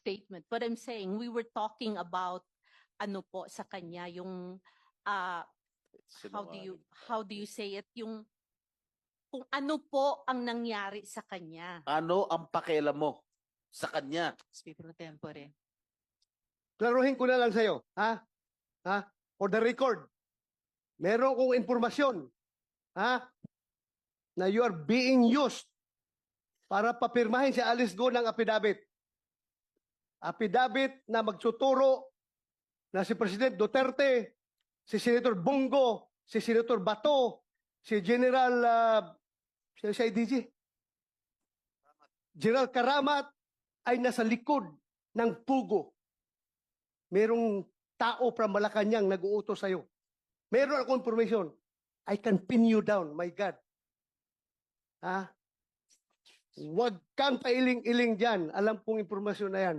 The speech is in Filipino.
statement. But I'm saying we were talking about ano po sa kanya yung how do you say it, yung kung ano po ang nangyari sa kanya. Ano ang pakialam mo sa kanya? Speaker pro tempore. Klaruhin ko na lang sa'yo, ha? Ha? For the record, meron kong informasyon, ha? Na you are being used para papirmahin si Alice Go ng affidavit. Affidavit na magtuturo na si President Duterte, si Senator Bongo, si Senator Bato, si General si IDG, General Karamat ay nasa likod ng pugo. Merong tao from Malacanang nag-uutos sa'yo. Meron akong information. I can pin you down, my God. Ha? Huwag kang pailing-iling dyan. Alam kong impormasyon na yan.